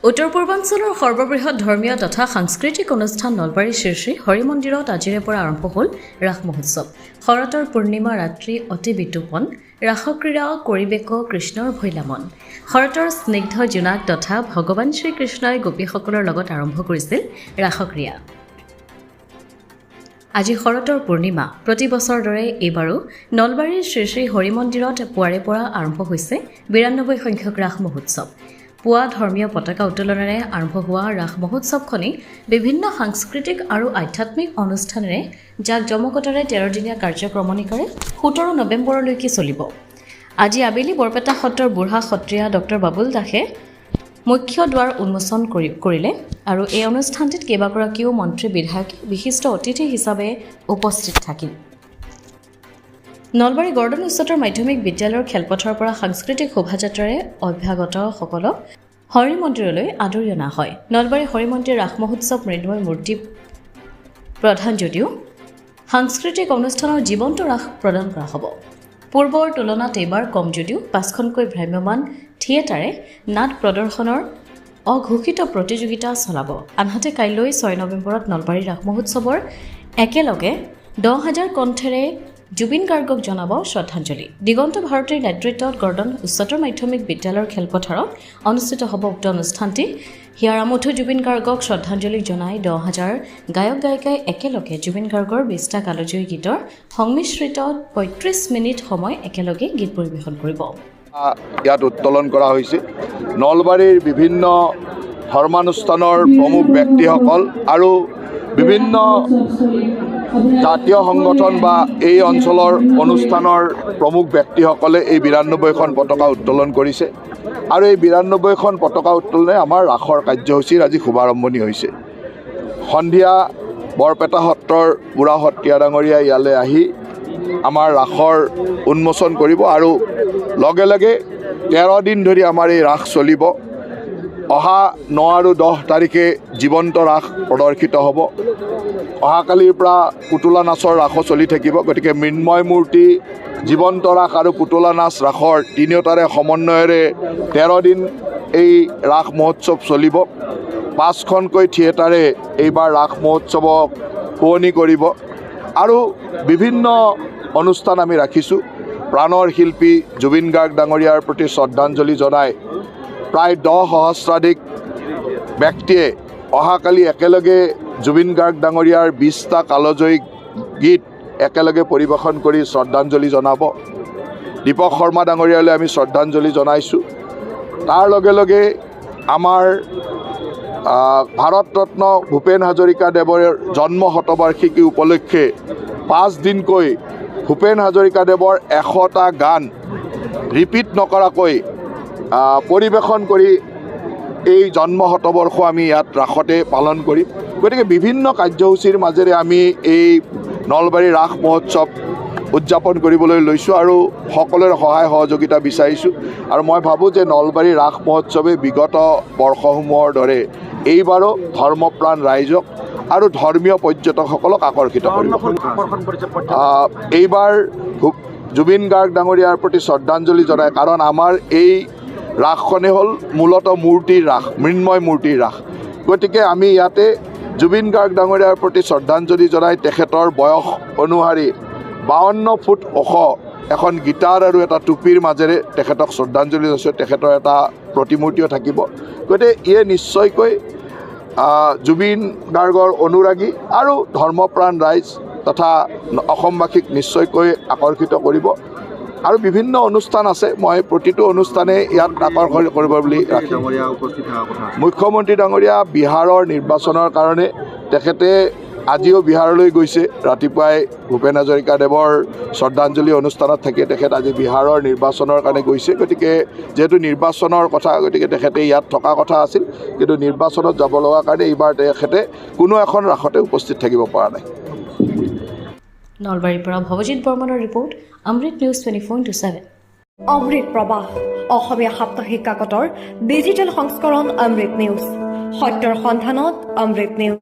উত্তৰ পূৰ্বাঞ্চলৰ সৰ্ববৃহৎ ধৰ্মীয় তথা সাংস্কৃতিক অনুষ্ঠান নলবাৰী শ্ৰী শ্ৰী হৰি মন্দিৰত আজিৰে পৰা আৰম্ভ হ'ল ৰাস মহোৎসৱ। শৰতৰ পূৰ্ণিমা ৰাত্ৰি অতি বিতোপন ৰাসক্ৰীড়া কৰিবেক কৃষ্ণৰ ভৈলামন। শৰতৰ স্নিগ্ধ জোনাক তথা ভগৱান শ্ৰীকৃষ্ণই গোপীসকলৰ লগত আৰম্ভ কৰিছিল ৰাসক্ৰীড়া। আজি শৰতৰ পূৰ্ণিমা। প্ৰতি বছৰ দৰে এইবাৰো নলবাৰীৰ শ্ৰী শ্ৰী হৰি মন্দিৰত পুৱাৰে পৰা আৰম্ভ হৈছে ৯২ সংখ্যক ৰাস মহোৎসৱ। পুৱা ধৰ্মীয় পতাকা উত্তোলনেৰে আৰম্ভ হোৱা ৰাস মহোৎসৱখনি বিভিন্ন সাংস্কৃতিক আৰু আধ্যাত্মিক অনুষ্ঠানেৰে জাক জমকতাৰে ১৩ দিনীয়া কাৰ্যক্ৰমণিকাৰে ১৭ নৱেম্বৰলৈকে চলিব। আজি আবেলি বৰপেটা সত্ৰৰ বুঢ়া সত্ৰীয়া ডক্টৰ বাবুল দাসে মুখ্য দুৱাৰ উন্মোচন কৰিলে আৰু এই অনুষ্ঠানটিত কেইবাগৰাকীও মন্ত্ৰী বিধায়ক বিশিষ্ট অতিথি হিচাপে উপস্থিত থাকিল। নলবাৰী গৰ্ডন উচ্চতৰ মাধ্যমিক বিদ্যালয়ৰ খেলপথাৰৰ পৰা সাংস্কৃতিক শোভাযাত্ৰাৰে অভ্যাগতসকলক হৰি মন্দিৰলৈ আদৰি অনা হয়। নলবাৰী হৰি মন্দিৰ ৰাস মহোৎসৱ মৃন্ময় মূৰ্তি প্ৰধান যদিও সাংস্কৃতিক অনুষ্ঠানৰ জীৱন্ত ৰাস প্ৰদান কৰা হ'ব। পূৰ্বৰ তুলনাত এইবাৰ কম যদিও ৫খনকৈ ভ্ৰাম্যমাণ থিয়েটাৰে নাট প্ৰদৰ্শনৰ অঘোষিত প্ৰতিযোগিতা চলাব। আনহাতে কাইলৈ ৬ নৱেম্বৰত নলবাৰী ৰাস মহোৎসৱৰ একেলগে ১০,০০০ কণ্ঠেৰে জুবিন গাৰ্গক জনাব শ্ৰদ্ধাঞ্জলি। দিগন্ত ভাৰতীৰ নেতৃত্বত গৰ্ডন উচ্চতৰ মাধ্যমিক বিদ্যালয়ৰ খেলপথাৰত অনুষ্ঠিত হ'ব উক্ত অনুষ্ঠানটি। হিয়াৰামঠু জুবিন গাৰ্গক শ্ৰদ্ধাঞ্জলি জনাই ১০,০০০ গায়ক গায়িকাই একেলগে জুবিন গাৰ্গৰ ২০টা কালজয়ী গীতৰ সংমিশ্ৰিত ৩৫ মিনিট সময় একেলগে গীত পৰিৱেশন কৰিব। ইয়াত উত্তোলন কৰা হৈছে নলবাৰীৰ বিভিন্ন ধৰ্মানুষ্ঠানৰ প্ৰমুখ ব্যক্তিসকল আৰু বিভিন্ন জাতীয় সংগঠন বা এই অঞ্চলৰ অনুষ্ঠানৰ প্ৰমুখ ব্যক্তিসকলে এই ৯২খন পতাকা উত্তোলন কৰিছে আৰু এই ৯২খন পতাকা উত্তোলনে আমাৰ ৰাসৰ কাৰ্যসূচীৰ আজি শুভাৰম্ভণি হৈছে। সন্ধিয়া বৰপেটা সত্ৰৰ বুঢ়া সত্ৰীয়া ডাঙৰীয়া ইয়ালৈ আহি আমাৰ ৰাসৰ উন্মোচন কৰিব আৰু লগে লগে ১৩ দিন ধৰি আমাৰ এই ৰাস চলিব। অহা ৯ আৰু ১০ তাৰিখে জীৱন্ত ৰাস প্ৰদৰ্শিত হ'ব। অহাকালিৰ পৰা পুতলা নাচৰ ৰাসো চলি থাকিব। গতিকে মৃন্ময় মূৰ্তি, জীৱন্ত ৰাস আৰু পুতলা নাচ ৰাসৰ তিনিওটাৰে সমন্বয়েৰে ১৩ দিন এই ৰাস মহোৎসৱ চলিব। ৫খনকৈ থিয়েটাৰে এইবাৰ ৰাস মহোৎসৱক শুৱনি কৰিব আৰু বিভিন্ন অনুষ্ঠান আমি ৰাখিছোঁ। প্ৰাণৰ শিল্পী জুবিন গাৰ্গ ডাঙৰীয়াৰ প্ৰতি শ্ৰদ্ধাঞ্জলি জনাই প্ৰায় ১০ সহস্ৰাধিক ব্যক্তিয়ে অহাকালি একেলগে জুবিন গাৰ্গ ডাঙৰীয়াৰ ২০টা কালজয়ী গীত একেলগে পৰিৱেশন কৰি শ্ৰদ্ধাঞ্জলি জনাব। দীপক শৰ্মা ডাঙৰীয়ালৈ আমি শ্ৰদ্ধাঞ্জলি জনাইছোঁ। তাৰ লগে লগে আমাৰ ভাৰত ৰত্ন ভূপেন হাজৰিকাদেৱৰ জন্ম শতবাৰ্ষিকী উপলক্ষে ৫ দিনকৈ ভূপেন হাজৰিকাদেৱৰ ১০০টা গান ৰিপিট নকৰাকৈ পৰিৱেশন কৰি এই জন্ম শতবৰ্ষ আমি ইয়াত ৰাসতে পালন কৰিম। গতিকে বিভিন্ন কাৰ্যসূচীৰ মাজেৰে আমি এই নলবাৰী ৰাস মহোৎসৱ উদযাপন কৰিবলৈ লৈছোঁ আৰু সকলোৰে সহায় সহযোগিতা বিচাৰিছোঁ। আৰু মই ভাবোঁ যে নলবাৰী ৰাস মহোৎসৱে বিগত বৰ্ষসমূহৰ দৰে এইবাৰো ধৰ্মপ্ৰাণ ৰাইজক আৰু ধৰ্মীয় পৰ্যটকসকলক আকৰ্ষিত কৰিব। এইবাৰ জুবিন গাৰ্গ ডাঙৰীয়াৰ প্ৰতি শ্ৰদ্ধাঞ্জলি জনায়, কাৰণ আমাৰ এই ৰাসখনে হ'ল মূলতঃ মূৰ্তিৰ ৰাস, মৃন্ময় মূৰ্তিৰ ৰাস। গতিকে আমি ইয়াতে জুবিন গাৰ্গ ডাঙৰীয়াৰ প্ৰতি শ্ৰদ্ধাঞ্জলি জনাই তেখেতৰ বয়স অনুসৰি ৫২ ফুট ওখ এখন গীটাৰ আৰু এটা টুপিৰ মাজেৰে তেখেতক শ্ৰদ্ধাঞ্জলি জনাইছোঁ। তেখেতৰ এটা প্ৰতিমূৰ্তিও থাকিব। গতিকে ইয়ে নিশ্চয়কৈ জুবিন গাৰ্গৰ অনুৰাগী আৰু ধৰ্মপ্ৰাণ ৰাইজ তথা অসমবাসীক নিশ্চয়কৈ আকৰ্ষিত কৰিব। আৰু বিভিন্ন অনুষ্ঠান আছে, মই প্ৰতিটো অনুষ্ঠানে ইয়াত আকৰ্ষণ কৰিব বুলি ৰাখিম। মুখ্যমন্ত্ৰী ডাঙৰীয়া বিহাৰৰ নিৰ্বাচনৰ কাৰণে তেখেতে আজিও বিহাৰলৈ গৈছে। ৰাতিপুৱাই ভূপেন হাজৰিকাদেৱৰ শ্ৰদ্ধাঞ্জলি অনুষ্ঠানত থাকি তেখেত আজি বিহাৰৰ নিৰ্বাচনৰ কাৰণে গৈছে। গতিকে যিহেতু নিৰ্বাচনৰ কথা, গতিকে তেখেতে ইয়াত থকা কথা আছিল, কিন্তু নিৰ্বাচনত যাব লগা কাৰণে এইবাৰ তেখেতে কোনো এখন ৰাসতে উপস্থিত থাকিব পৰা নাই। নলবাৰীৰ পৰা ভৱজিৎ বৰ্মনৰ ৰিপৰ্ট, অমৃত নিউজ 24/7। অমৃত প্ৰবাহ অসমীয়া সাপ্তাহিক কাকতৰ ডিজিটেল সংস্কৰণ অমৃত নিউজ, সত্যৰ সন্ধানত অমৃত নিউজ।